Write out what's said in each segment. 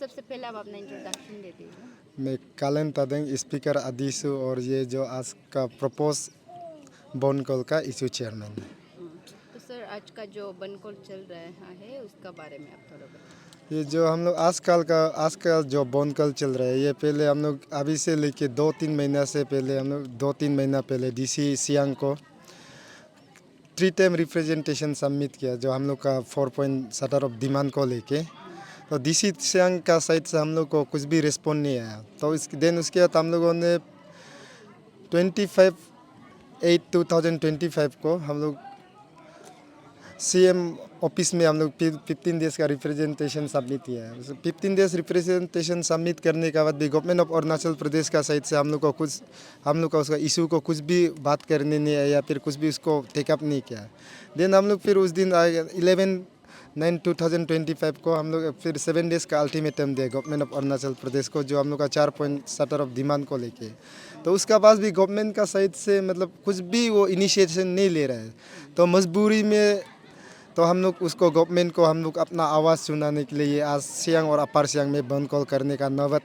सबसे पहले आप अपना इंट्रोडक्शन दे दीजिए। मैं कालन तादंग स्पीकर अदीसु और ये जो आज का प्रपोज बोन कॉल का इशू चेयरमैन है। तो सर आज का जो बन कॉल चल रहा है उसका बारे में आप थोड़ा बताइए। ये जो हम लोग आजकल जो बोन कॉल चल रहा है, ये पहले हम लोग अभी से लेके 2-3 महीना से पहले हम लोग 2-3 महीना पहले डीसी सियांग को 3 टाइम रिप्रेजेंटेशन सबमिट किया, जो हम लोग का 4 पॉइंट सटर ऑफ डिमांड को लेके। तो डीसी सियांग का साइड से हम लोग को कुछ भी रिस्पॉन्ड नहीं आया। तो उसके बाद हम लोगों ने 25/8/2025 को हम लोग सीएम ऑफिस में हम लोग 15 डेज़ का रिप्रेजेंटेशन सबमिट किया है। 15 डेज़ रिप्रेजेंटेशन सबमिट करने के बाद भी गवर्नमेंट ऑफ अरुणाचल प्रदेश का साइड से हम लोग का उसका इशू को कुछ भी बात करने नहीं आया या फिर कुछ भी उसको टेकअप नहीं किया। देन हम लोग फिर उस दिन 11/9/2025 को हम लोग फिर 7 डेज़ का अल्टीमेटम दिया गवर्नमेंट ऑफ अरुणाचल प्रदेश को, जो हम लोग का 4 पॉइंट सटर ऑफ डिमांड को लेके। तो उसका बाद भी गवर्नमेंट का साइड से मतलब कुछ भी वो इनिशिएशन नहीं ले रहा है। तो मजबूरी में तो हम लोग उसको गवर्नमेंट को हम लोग अपना आवाज़ सुनाने के लिए आज सियांग और अपर सियांग में बंद कॉल करने का नौबत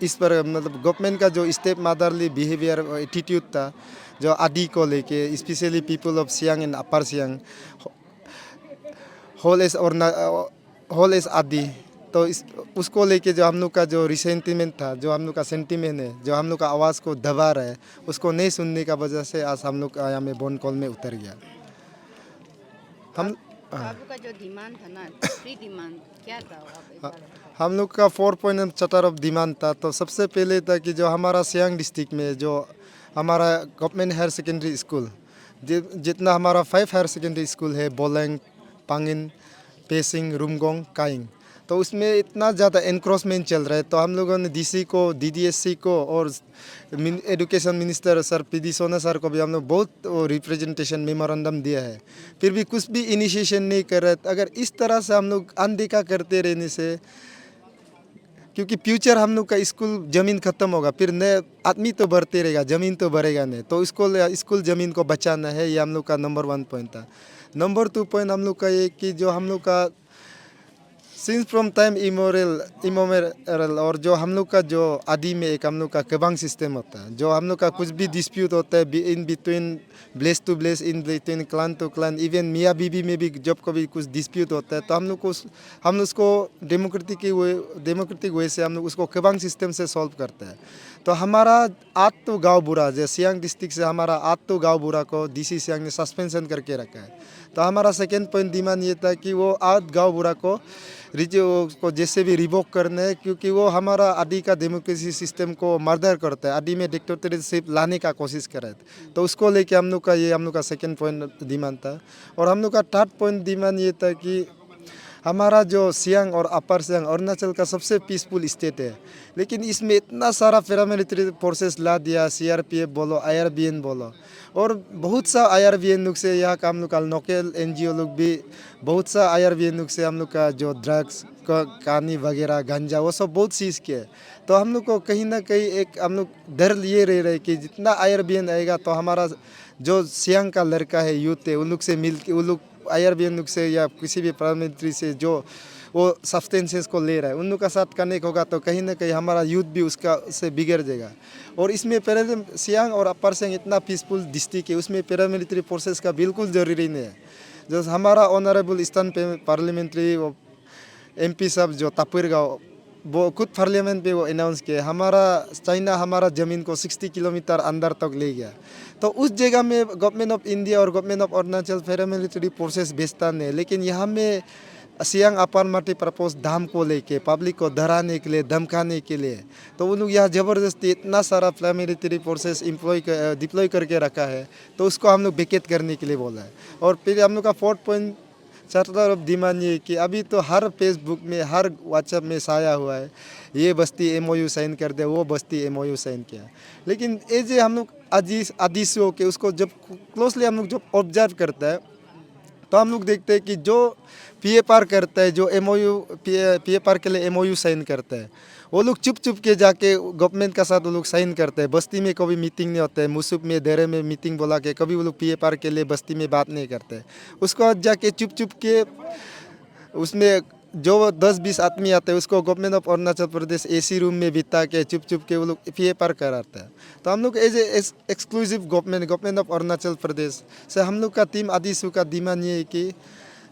इस पर मतलब गवर्नमेंट का जो स्टेप मदरली बिहेवियर एटीट्यूड था, जो आदि को लेके, specially people of Siang and upper Siang whole as Adi, तो उसको लेके जो हम लोग का जो रिसेंटिमेंट था, जो हम लोग का सेंटीमेंट है, जो हम लोग का आवाज़ को दबा रहा है, उसको नहीं सुनने का वजह से आज हम लोग यहाँ में बंद कॉल में उतर गया। आपका जो डिमांड था ना, फ्री डिमांड क्या था आप इस बारे में बताइए। हम लोग का 4 पॉइंट चटर ऑफ डिमांड था। तो सबसे पहले था कि जो हमारा सियांग डिस्ट्रिक्ट में जो हमारा गवर्नमेंट हायर सेकेंडरी स्कूल, जितना हमारा 5 हायर सेकेंडरी स्कूल है, बोलेंग, पांगिन, पेसिंग, रुमगोंग, काइंग, तो उसमें इतना ज़्यादा एनक्रोचमेंट चल रहा है। तो हम लोगों ने डीसी को, डीडीएससी को और एजुकेशन मिनिस्टर सर पीडी सोना सर को भी हम लोग बहुत रिप्रेजेंटेशन मेमोरेंडम दिया है, फिर भी कुछ भी इनिशिएशन नहीं कर रहे। अगर इस तरह से हम लोग अनदेखा करते रहने से, क्योंकि फ्यूचर हम लोग का स्कूल ज़मीन ख़त्म होगा, फिर नए आदमी तो बढ़ते रहेगा, ज़मीन तो बढ़ेगा नहीं। तो स्कूल ज़मीन को बचाना है, ये हम लोग का नंबर 1 पॉइंट था। नंबर 2 पॉइंट हम लोग का ये कि जो हम लोग का सिंस फ्रॉम टाइम इमोरल और जो हम लोग का जो आदि में एक हम लोग का केबांग सिस्टम होता है, जो हम लोग का कुछ भी डिस्प्यूट होता है in between place to place, in between clan to clan, even मियाँ बीबी में भी जब कभी कुछ डिस्प्यूट होता है, तो हम लोग उसको डेमोक्रेटिक वे से हम लोग उसको केबांग सिस्टम से सॉल्व करते हैं। तो हमारा 8 तो गाँव बुरा, जैसे सियांग डिस्ट्रिक्ट से हमारा 8 तो गाँव बुरा को डीसी सियांग ने सस्पेंशन करके रखा है। तो हमारा सेकेंड पॉइंट डिमांड ये था कि वो 8 गाँव बुरा को को जैसे भी रिवोक करना है, क्योंकि वो हमारा आदि का डेमोक्रेसी सिस्टम को मर्डर करता है, आदि में डिक्टेटरशिप लाने का कोशिश कर रहे थे। तो उसको लेके हम लोग का सेकंड पॉइंट डिमांड था। और हम लोग का थर्ड पॉइंट डिमांड ये था कि हमारा जो सियांग और अपर सियांग अरुणाचल का सबसे पीसफुल स्टेट है, लेकिन इसमें इतना सारा पैरामिलिट्री फोर्सेस ला दिया, सीआरपीएफ बोलो, आईआरबीएन बोलो, और बहुत सा आईआरबीएन लोग से यहाँ का हम लोग का लोकल एनजीओ लोग भी बहुत सा आईआरबीएन लोग से हम लोग का जो ड्रग्स का कानी वगैरह गांजा वो सब बहुत सीज किया है। तो हम लोग को कहीं ना कहीं एक हम लोग डर लिए रह रहे कि जितना आईआरबीएन आएगा तो हमारा जो सियांग का लड़का है, यूथ है, उन लोग से मिल के, उन लोग आईआरबीएन लोग से या किसी भी पैरामिलिट्री से जो वो सब्सटेंसेस को ले रहा है, उन लोग का साथ कनेक्ट होगा तो कहीं ना कहीं हमारा यूथ भी उससे बिगड़ जाएगा। और इसमें सियांग और अपर सियांग इतना पीसफुल डिस्ट्रिक्ट है, उसमें पैरामिलिट्री फोर्सेस का बिल्कुल ज़रूरी नहीं है। जो हमारा ऑनरेबल ईस्टर्न पार्लियामेंट्री एमपी साहब जो तापुर गाँव, वो खुद पार्लियामेंट पे वो अनाउंस किया हमारा चाइना हमारा ज़मीन को 60 किलोमीटर अंदर तक ले गया। तो उस जगह में गवर्नमेंट ऑफ इंडिया और government of Arunachal paramilitary forces भेजता नहीं, लेकिन यहाँ में सियांग अपर माटी प्रपोज धाम को लेके पब्लिक को डराने के लिए, धमकाने के लिए, तो उन लोग यहाँ ज़बरदस्ती इतना सारा पैरामिलिट्री फोर्सेस डिप्लॉय करके रखा है। तो उसको हम लोग वेकेट करने के लिए बोला है। और फिर हम लोग का 4 पॉइंट चार्टर ऑफ डिमांड ये कि अभी तो हर फेसबुक में, हर व्हाट्सएप में साया हुआ है, ये बस्ती एमओयू साइन कर दे, वो बस्ती एमओयू साइन किया, लेकिन एज हम लोग आदिश हो के उसको जब क्लोजली हम लोग जब ऑब्जर्व करता है, तो हम लोग देखते हैं कि जो पीएपआर करता है, जो पीएपआर के लिए एमओयू साइन करता है, वो लोग चुप चुप के जाके गवर्नमेंट का साथ वो लोग साइन करते हैं। बस्ती में कभी मीटिंग नहीं होता है, मुसुब में देरे में मीटिंग बोला के कभी वो लोग पीएपआर के लिए बस्ती में बात नहीं करते। उसको जाके चुप चुप के उसमें जो 10-20 आदमी आते हैं उसको government of Arunachal Pradesh AC room में बिता के चुप चुप के वो लोग PAR कराते हैं। तो हम लोग as a exclusive government of Arunachal Pradesh से हम लोग का टीम आदिसू का डिमांड ये है कि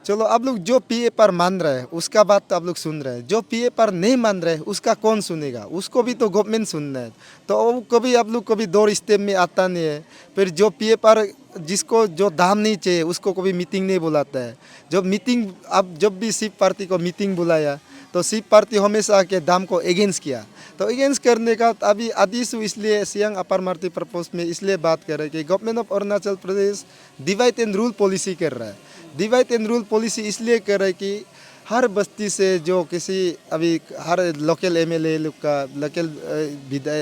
चलो आप लोग जो PAR मान रहे हैं उसका बात तो आप लोग सुन रहे हैं, जो PAR नहीं मान रहे हैं उसका कौन सुनेगा, उसको भी तो गवर्नमेंट सुनना है। तो वो कभी आप लोग कभी 2 स्टेप में आता नहीं है। फिर जो PAR जिसको जो दाम नहीं चाहिए उसको कभी मीटिंग नहीं बुलाता है। जब मीटिंग अब जब भी शिव पार्टी को मीटिंग बुलाया तो शिव पार्टी हमेशा आके दाम को अगेंस्ट किया। तो अगेंस्ट करने का अभी आदिसू इसलिए सियांग अपर मार्टी प्रपोज में इसलिए बात कर रहे हैं कि government of Arunachal Pradesh divide and rule policy कर रहा है। डिवाइड एंड रूल पॉलिसी इसलिए कर रहा है कि हर बस्ती से जो किसी अभी हर लोकल MLA लोग का लोकल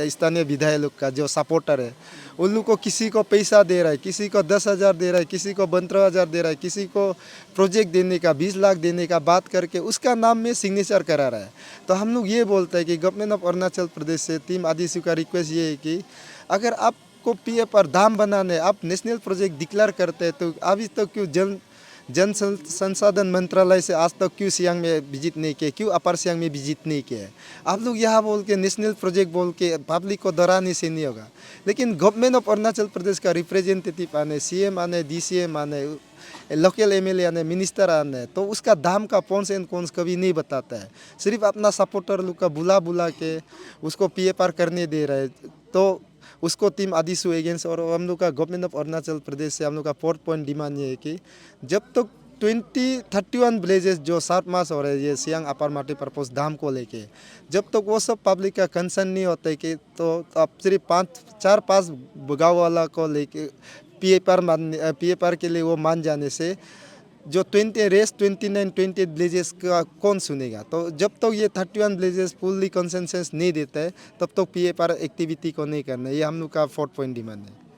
स्थानीय विधायक लोग का जो सपोर्टर है उन लोग को किसी को पैसा दे रहा है, किसी को 10,000 दे रहा है, किसी को 15,000 दे रहा है, किसी को प्रोजेक्ट देने का 20 लाख देने का बात करके उसका नाम में सिग्नेचर करा रहा है। तो हम लोग ये बोलते हैं कि गवर्नमेंट ऑफ अरुणाचल प्रदेश से टीम आदिसू का रिक्वेस्ट ये है कि अगर आपको PAR दाम बनाने आप नेशनल प्रोजेक्ट डिक्लेयर करते हैं तो अभी तक क्यों जन संसाधन मंत्रालय से आज तक क्यों सियांग में विजिट नहीं किए, क्यों अपर सियांग में विजिट नहीं किए। आप लोग यहाँ बोल के नेशनल प्रोजेक्ट बोल के पब्लिक को डराने से नहीं होगा। लेकिन गवर्नमेंट ऑफ अरुणाचल प्रदेश का रिप्रेजेंटेटिव आने, CM आने, DCM आने, लोकल MLA आने, मिनिस्टर आने, तो उसका दाम का कौन एंड कौन कभी नहीं बताता है। सिर्फ अपना सपोर्टर लोग का बुला के उसको PAR करने दे रहे हैं। तो उसको टीम आदिसू अगेंस्ट और हम लोग का गवर्नमेंट ऑफ अरुणाचल प्रदेश से हम लोग का 4th पॉइंट डिमांड ये है कि जब तक 31 विलेजेस जो 7 मास हो रहे हैं ये सियांग अपर मार्टी प्रपोज दाम को लेके, जब तक वो सब पब्लिक का कंसर्न नहीं होता है कि तो अब सिर्फ 4-5 गाँव वाला को लेके PAR के लिए वो मान जाने से जो 29 विलेजेस का कौन सुनेगा। तो जब तक ये 31 विलेजेस फुल्ली कंसेंसस नहीं देता है तब तक PAR एक्टिविटी को नहीं करना है। ये हम लोग का 4th पॉइंट डिमांड है।